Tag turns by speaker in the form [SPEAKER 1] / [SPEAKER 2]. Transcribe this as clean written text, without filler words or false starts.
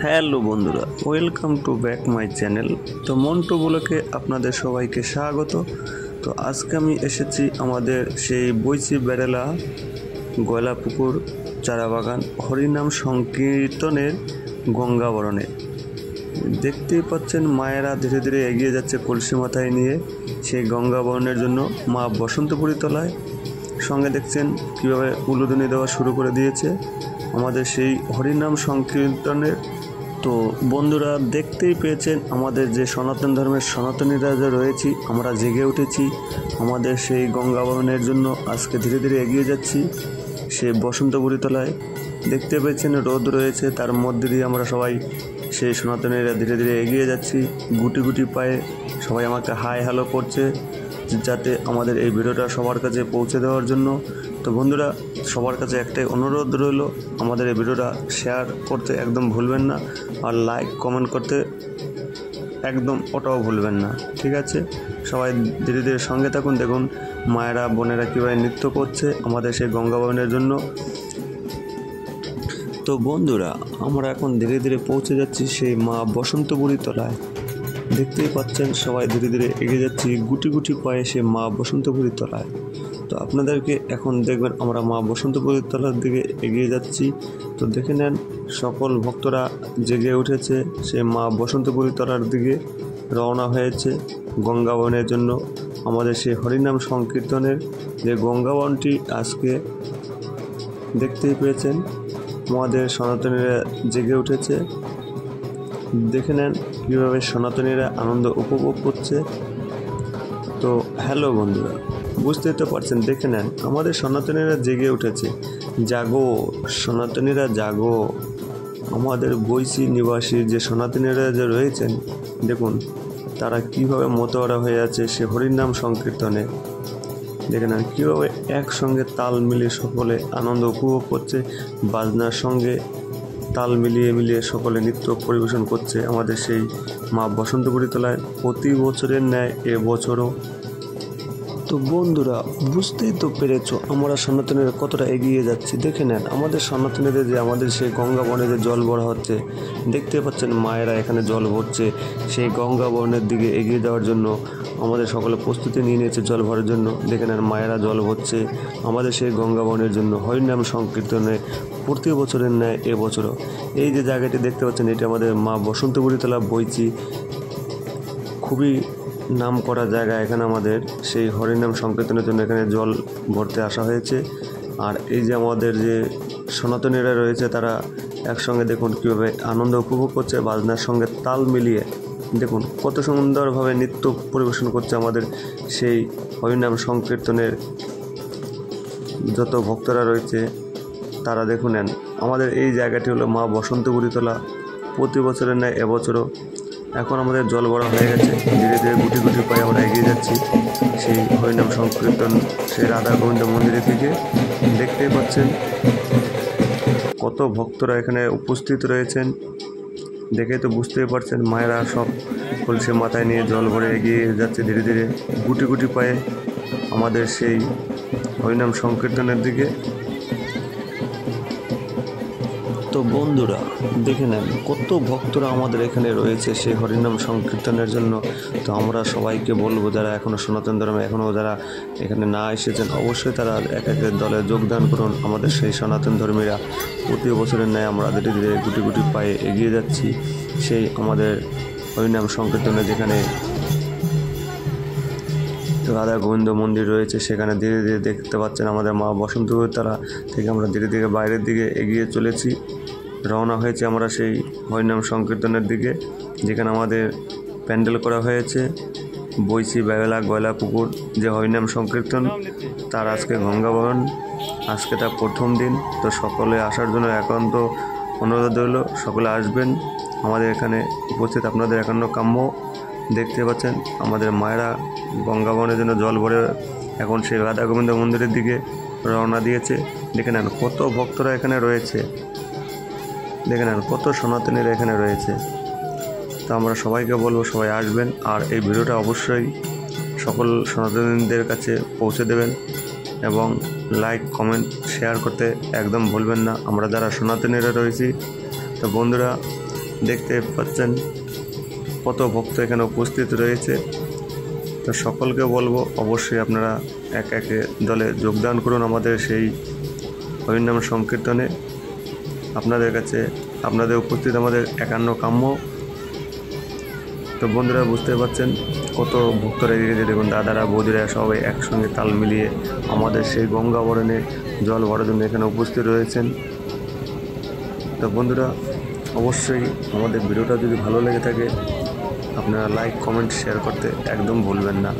[SPEAKER 1] Hello বন্ধুরা, welcome to back my channel. তো মন্টু ব্লগে আপনাদের সবাইকে স্বাগত। তো আজকে আমি এসেছি আমাদের সেই বৈশি বেড়েলা গয়লাপুকুর চারাবাগান হরিনাম সংকীর্তনের গঙ্গাবরণে। দেখতেই পাচ্ছেন মায়েরা ধীরে ধীরে এগিয়ে যাচ্ছে কলসি মাথায় নিয়ে সেই গঙ্গাবরণের জন্য মা বসন্তপুরী তলায়। সঙ্গে দেখছেন কীভাবে উলুধ্বনি দেওয়া শুরু করে দিয়েছে আমাদের সেই হরিনাম সংকীর্তনের। তো বন্ধুরা দেখতেই পেয়েছেন আমাদের যে সনাতন ধর্মের সনাতনীরা যে রয়েছি, আমরা জেগে উঠেছি আমাদের সেই গঙ্গাবরণের জন্য। আজকে ধীরে ধীরে এগিয়ে যাচ্ছি সেই বসন্তপুরী তলায়। দেখতে পেয়েছেন রোদ রয়েছে, তার মধ্যে দিয়ে আমরা সবাই সেই সনাতনীরা ধীরে ধীরে এগিয়ে যাচ্ছি গুটি গুটি পায়ে। সবাই আমাকে হাই হ্যালো করছে যাতে আমাদের এই ভিডিওটা সবার কাছে পৌঁছে দেওয়ার জন্য। তো বন্ধুরা, সবার কাছে একটাই অনুরোধ রইল, আমাদের এই ভিডিওটা শেয়ার করতে একদম ভুলবেন না, আর লাইক কমেন্ট করতে একদম ওটাও ভুলবেন না, ঠিক আছে? সবাই ধীরে ধীরে সঙ্গে থাকুন। দেখুন মায়েরা বোনেরা কীভাবে নৃত্য করছে আমাদের সেই গঙ্গাবরণের জন্য। তো বন্ধুরা, আমরা এখন ধীরে ধীরে পৌঁছে যাচ্ছি সেই মা বসন্তপুরী তলায়। দেখতেই পাচ্ছেন সবাই ধীরে ধীরে এগিয়ে যাচ্ছি গুটি গুটি পায়ে সে মা বসন্তপুরী তলায়। তো আপনাদেরকে এখন দেখবেন আমরা মা বসন্তপুরী তলার দিকে এগিয়ে যাচ্ছি। তো দেখে নেন সকল ভক্তরা জেগে উঠেছে সেই মা বসন্তপুরী তলার দিকে রওনা হয়েছে গঙ্গাবরণের জন্য। আমাদের সেই হরিনাম সংকীর্তনের যে গঙ্গাবরণটি আজকে দেখতেই পেয়েছেন আমাদের সনাতনীরা জেগে উঠেছে। দেখে নেন কীভাবে সনাতনীরা আনন্দ উপভোগ করছে। তো হ্যালো বন্ধুরা, বুঝতেই তো পারছেন, দেখে নেন আমাদের সনাতনীরা জেগে উঠেছে। জাগো সনাতনীরা জাগো। আমাদের বৈশি নিবাসী যে সনাতনীরা যে রয়েছেন, দেখুন তারা কীভাবে মতোয়ারা হয়ে আছে সে হরিনাম সংকীর্তনে। দেখে নেন কীভাবে একসঙ্গে তাল মিলিয়ে সকলে আনন্দ উপভোগ করছে, বাজনার সঙ্গে তাল মিলিয়ে মিলিয়ে সকলে নৃত্য পরিবেশন করছে আমাদের সেই মা বসন্তপুরী তলায় প্রতি বছরের ন্যায় এবছরও। তো বন্ধুরা, বুঝতেই তো পেরেছো আমরা সনাতনীরা কতটা এগিয়ে যাচ্ছি। দেখে নেন আমাদের সনাতনীদের যে আমাদের সেই গঙ্গাবরণে যে জল ভরা হচ্ছে, দেখতে পাচ্ছেন মায়েরা এখানে জল ভরছে সেই গঙ্গাবরণের দিকে এগিয়ে যাওয়ার জন্য। আমাদের সকলে প্রস্তুতি নিয়ে নিয়েছে জল ভরার জন্য। দেখে নেন মায়েরা জল ভরছে আমাদের সেই গঙ্গাবরণের জন্য হরিনাম সংকীর্তনে প্রতি বছরের ন্যায় এবছরও। এই যে জায়গাটি দেখতে পাচ্ছেন, এটি আমাদের মা বসন্তপুরী তলা বৈচি, খুবই নাম করা জায়গা। এখানে আমাদের সেই হরিনাম সংকীর্তনের জন্য এখানে জল ভরতে আসা হয়েছে। আর এই যে আমাদের যে সনাতনীরা রয়েছে তারা একসঙ্গে দেখুন কীভাবে আনন্দ উপভোগ করছে বাজনার সঙ্গে তাল মিলিয়ে। দেখুন কত সুন্দরভাবে নৃত্য পরিবেশন করছে আমাদের সেই হরিনাম সংকীর্তনের যত ভক্তরা রয়েছে তারা। দেখুন আমাদের এই জায়গাটি হলো মা বসন্তপুরী তলা, প্রতি বছরের ন্যায় এবছরও। এখন আমাদের জল ভরা হয়ে গেছে, ধীরে ধীরে গুটি গুটি পায়ে আমরা এগিয়ে যাচ্ছি সেই হরিনাম সংকীর্তন সেই রাধা গোবিন্দ মন্দিরের দিকে। দেখতেই পাচ্ছেন কত ভক্তরা এখানে উপস্থিত রয়েছেন, দেখে তো বুঝতেই পারছেন মায়েরা সব কলসি মাথায় নিয়ে জল ভরে এগিয়ে যাচ্ছে ধীরে ধীরে গুটি গুটি পায়ে আমাদের সেই হরিনাম সংকীর্তনের দিকে। তো বন্ধুরা দেখে নেন কত ভক্তরা আমাদের এখানে রয়েছে সেই হরিনাম সংকীর্তনের জন্য। তো আমরা সবাইকে বলবো, যারা এখনও সনাতন ধর্মে এখনও যারা এখানে না এসেছেন, অবশ্যই তারা এক এক দলে যোগদান করুন। আমাদের সেই সনাতন ধর্মীরা প্রতি বছরের ন্যায় আমরা ধীরে ধীরে গুটি গুটি পায়ে এগিয়ে যাচ্ছি সেই আমাদের হরিনাম সংকীর্তনে, যেখানে রাধা গোবিন্দ মন্দির রয়েছে সেখানে ধীরে ধীরে দেখতে পাচ্ছেন আমাদের মা বসন্তপুরী তলা থেকে আমরা ধীরে ধীরে বাইরের দিকে এগিয়ে চলেছি। রওনা হয়েছে আমরা সেই হরিনাম সংকীর্তনের দিকে, যেখানে আমাদের প্যান্ডেল করা হয়েছে বৈশি বেড়েলা গয়লাপুকুর যে হরিনাম সংকীর্তন, তার আজকে গঙ্গাবরণ, আজকে তার প্রথম দিন। তো সকলে আসার জন্য একান্ত অনুরোধ রইল, সকলে আসবেন আমাদের এখানে উপস্থিত, আপনাদের একান্ত কাম্য। দেখতে পাচ্ছেন আমাদের মায়েরা গঙ্গাবরণের জন্য জল ভরে এখন সেই রাধা গোবিন্দ মন্দিরের দিকে রওনা দিয়েছে। দেখে নেন কত ভক্তরা এখানে রয়েছে, দেখে নেন কত সনাতনীরা এখানে রয়েছে। তো আমরা সবাইকে বলবো সবাই আসবেন, আর এই ভিডিওটা অবশ্যই সকল সনাতনীদের কাছে পৌঁছে দেবেন এবং লাইক কমেন্ট শেয়ার করতে একদম ভুলবেন না, আমরা যারা সনাতনীরা রয়েছি। তো বন্ধুরা, দেখতে পাচ্ছেন কত ভক্ত এখানে উপস্থিত রয়েছে। তো সকলকে বলবো অবশ্যই আপনারা এক একে দলে যোগদান করুন আমাদের সেই হরিনাম সংকীর্তনে। আপনাদের কাছে আপনাদের উপস্থিত আমাদের একান্ন কাম্য। তো বন্ধুরা বুঝতে পারছেন কত ভক্তরা এগিয়ে গেছে, দেখুন দাদারা বৌদিরা সবাই একসঙ্গে তাল মিলিয়ে আমাদের সেই গঙ্গাবরণে জল ভরার জন্য এখানে উপস্থিত রয়েছেন। তো বন্ধুরা অবশ্যই আমাদের ভিডিওটা যদি ভালো লেগে থাকে আপনারা লাইক কমেন্ট শেয়ার করতে একদম ভুলবেন না।